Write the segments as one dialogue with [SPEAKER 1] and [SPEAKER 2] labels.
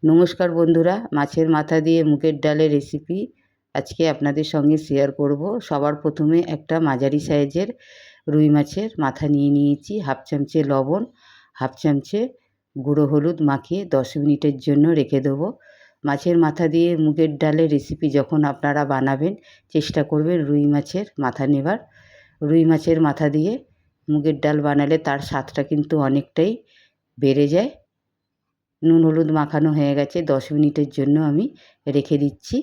[SPEAKER 1] নমস্কার বন্ধুরা, মাছের মাথা দিয়ে মুগের ডালের রেসিপি আজকে আপনাদের সঙ্গে শেয়ার করব। সবার প্রথমে একটা মাঝারি সাইজের রুই মাছের মাথা নিয়ে নিয়েছি। হাফ চামচে লবণ, হাফ চামচে গুঁড়ো হলুদ মাখিয়ে 10 মিনিটের জন্য রেখে দেবো। মাছের মাথা দিয়ে মুগের ডালের রেসিপি যখন আপনারা বানাবেন চেষ্টা করবেন রুই মাছের মাথা নেবার। রুই মাছের মাথা দিয়ে মুগের ডাল বানালে তার স্বাদটা কিন্তু অনেকটাই বেড়ে যায়। নুন হলুদ মাখানো হয়ে গেছে, 10 মিনিটের জন্য আমি রেখে দিচ্ছি।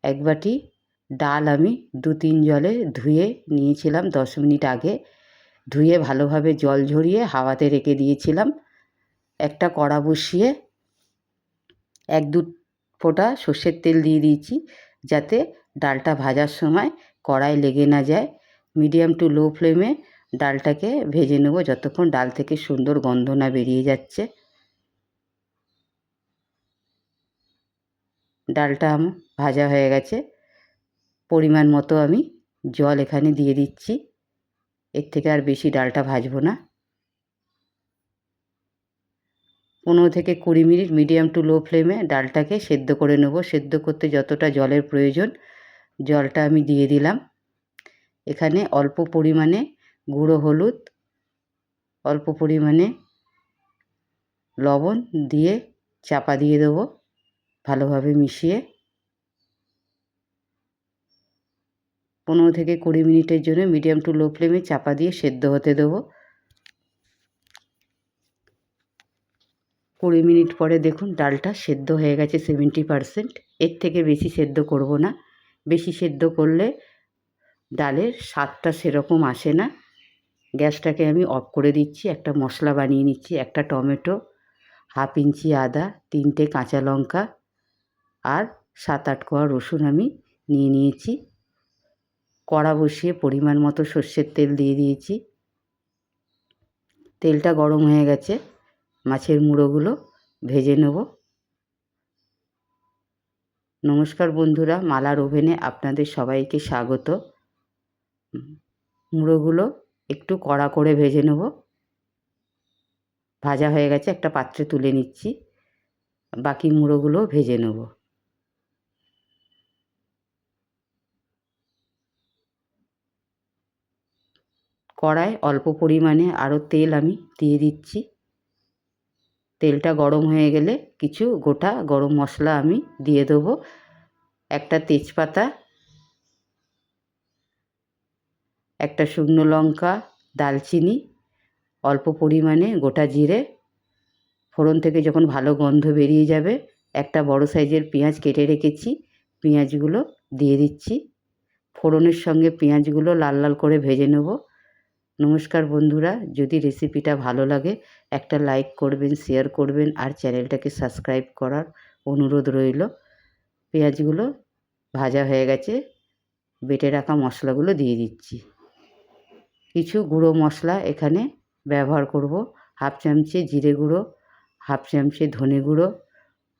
[SPEAKER 1] এক বাটি ডাল আমি 2-3 জলে ধুয়ে নিয়েছিলাম 10 মিনিট আগে। ধুয়ে ভালোভাবে জল ঝরিয়ে হাওয়াতে রেখে দিয়েছিলাম। একটা কড়া বসিয়ে 1-2 ফোঁটা সর্ষের তেল দিয়ে দিয়েছি, যাতে ডালটা ভাজার সময় কড়ায় লেগে না যায়। মিডিয়াম টু লো ফ্লেমে ডালটাকে ভেজে নেব যতক্ষণ ডাল থেকে সুন্দর গন্ধ না বেরিয়ে যাচ্ছে। ডালটা আমার ভাজা হয়ে গেছে। পরিমাণ মতো আমি জল এখানে দিয়ে দিচ্ছি। এর থেকে আর বেশি ডালটা ভাজবো না। 15 থেকে 20 মিনিট মিডিয়াম টু লো ফ্লেমে ডালটাকে সেদ্ধ করে নেব। সেদ্ধ করতে যতটা জলের প্রয়োজন জলটা আমি দিয়ে দিলাম। এখানে অল্প পরিমাণে গুঁড়ো হলুদ, অল্প পরিমাণে লবণ দিয়ে চাপা দিয়ে দেবো ভালোভাবে মিশিয়ে। 15 থেকে 20 মিনিটের জন্য মিডিয়াম টু লো ফ্লেমে চাপা দিয়ে সেদ্ধ হতে দেবো। 20 মিনিট পরে দেখুন ডালটা সেদ্ধ হয়ে গেছে 70%। এর থেকে বেশি সেদ্ধ করব না। বেশি সেদ্ধ করলে ডালের স্বাদটা সেরকম আসে না। গ্যাসটাকে আমি অফ করে দিচ্ছি। একটা মশলা বানিয়ে নিচ্ছি। একটা টমেটো, হাফ ইঞ্চি আদা, 3টে কাঁচা লঙ্কা আর 7-8 কোয়া রসুন আমি নিয়ে নিয়েছি। কড়া বসিয়ে পরিমাণ মতো সর্ষের তেল দিয়ে দিয়েছি। তেলটা গরম হয়ে গেছে, মাছের মুড়োগুলো ভেজে নেব। নমস্কার বন্ধুরা, মালার ওভেনে আপনাদের সবাইকে স্বাগত। মুড়োগুলো একটু কড়া করে ভেজে নেব। ভাজা হয়ে গেছে, একটা পাত্রে তুলে নিচ্ছি। বাকি মুড়োগুলো ভেজে নেব। কড়ায় অল্প পরিমাণে আরও তেল আমি দিয়ে দিচ্ছি। তেলটা গরম হয়ে গেলে কিছু গোটা গরম মশলা আমি দিয়ে দেবো। একটা তেজপাতা, একটা শুকনো লঙ্কা, দালচিনি, অল্প পরিমাণে গোটা জিরে। ফোড়ন থেকে যখন ভালো গন্ধ বেরিয়ে যাবে একটা বড় সাইজের পেঁয়াজ কেটে রেখেছি, পেঁয়াজগুলো দিয়ে দিচ্ছি। ফোড়নের সঙ্গে পেঁয়াজগুলো লাল লাল করে ভেজে নেব। নমস্কার বন্ধুরা, যদি রেসিপিটা ভালো লাগে একটা লাইক করবেন, শেয়ার করবেন আর চ্যানেলটাকে সাবস্ক্রাইব করার অনুরোধ রইল। পেঁয়াজগুলো ভাজা হয়ে গেছে, বেটে রাখা মশলাগুলো দিয়ে দিচ্ছি। কিছু গুঁড়ো মশলা এখানে ব্যবহার করব। হাফ চামচে জিরে গুঁড়ো, হাফ চামচে ধনে গুঁড়ো,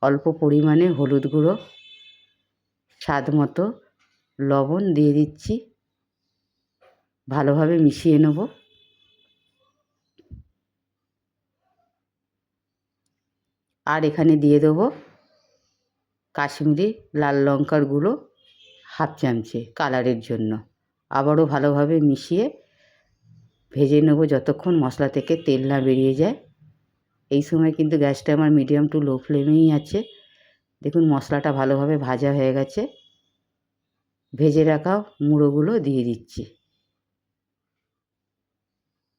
[SPEAKER 1] অল্প পরিমাণে হলুদ গুঁড়ো, স্বাদ মতো লবণ দিয়ে দিচ্ছি। ভালোভাবে মিশিয়ে নেব। আর এখানে দিয়ে দেবো কাশ্মীরি লাল লঙ্কার গুঁড়ো হাফ চামচে কালারের জন্য। আবারও ভালোভাবে মিশিয়ে ভেজে নেব যতক্ষণ মশলা থেকে তেল না বেরিয়ে যায়। এই সময় কিন্তু গ্যাসটা আমার মিডিয়াম টু লো ফ্লেমেই আছে। দেখুন মশলাটা ভালোভাবে ভাজা হয়ে গেছে। ভেজে রাখা মুড়োগুলো দিয়ে দিচ্ছি।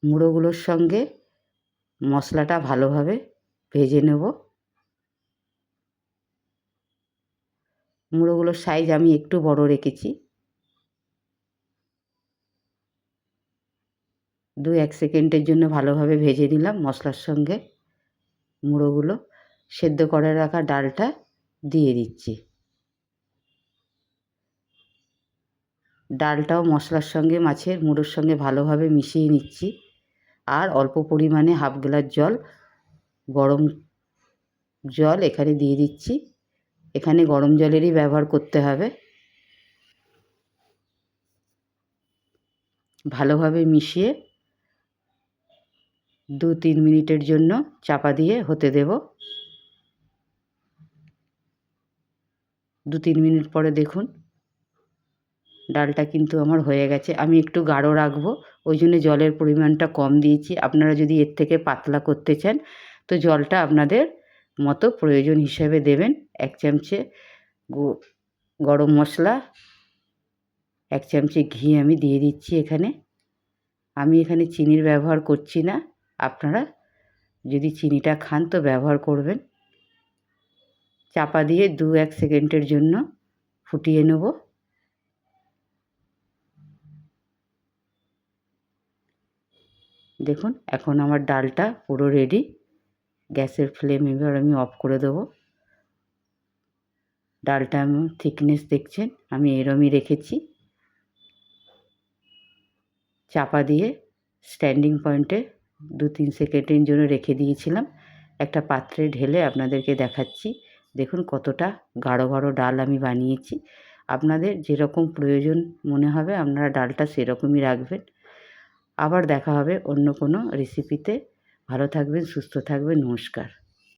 [SPEAKER 1] মুড়োগুলোর সঙ্গে মশলাটা ভালোভাবে ভেজে নেব। মুড়োগুলোর সাইজ আমি একটু বড় রেখেছি। 2-1 সেকেন্ডের জন্য ভালোভাবে ভেজে নিলাম মশলার সঙ্গে। মুড়োগুলো সেদ্ধ করে রাখা ডালটা দিয়ে দিচ্ছি। ডালটাও মশলার সঙ্গে মাছের মুড়োর সঙ্গে ভালোভাবে মিশিয়ে নিচ্ছি। আর অল্প পরিমাণে হাফ গ্লাস জল, গরম জল এখানে দিয়ে দিচ্ছি। এখানে গরম জলেরই ব্যবহার করতে হবে। ভালোভাবে মিশিয়ে 2-3 মিনিটের জন্য চাপা দিয়ে হতে দেব। 2-3 মিনিট পরে দেখুন ডালটা কিন্তু আমার হয়ে গেছে। আমি একটু গাঢ় রাখবো, ওই জন্য জলের পরিমাণটা কম দিয়েছি। আপনারা যদি এর থেকে পাতলা করতে চান তো জলটা আপনাদের মতো প্রয়োজন হিসেবে দেবেন। 1 চামচে গরম মশলা, 1 চামচে ঘি আমি দিয়ে দিচ্ছি এখানে। আমি এখানে চিনির ব্যবহার করছি না, আপনারা যদি চিনিটা খান তো ব্যবহার করবেন। চাপা দিয়ে 2-1 সেকেন্ডের জন্য ফুটিয়ে নেব। দেখুন এখন আমার ডালটা পুরো রেডি। গ্যাসের ফ্লেম এবার আমি অফ করে দেবো। ডালটা আমি থিকনেস দেখছেন আমি এরমই রেখেছি। চাপা দিয়ে স্ট্যান্ডিং পয়েন্টে 2-3 সেকেন্ডের জন্য রেখে দিয়েছিলাম। একটা পাত্রে ঢেলে আপনাদেরকে দেখাচ্ছি। দেখুন কতটা গাঢ় গাঢ় ডাল আমি বানিয়েছি। আপনাদের যেরকম প্রয়োজন মনে হবে আপনারা ডালটা সেরকমই রাখবেন। আবার দেখা হবে অন্য কোনো রেসিপিতে। ভালো থাকবেন, সুস্থ থাকবেন, নমস্কার।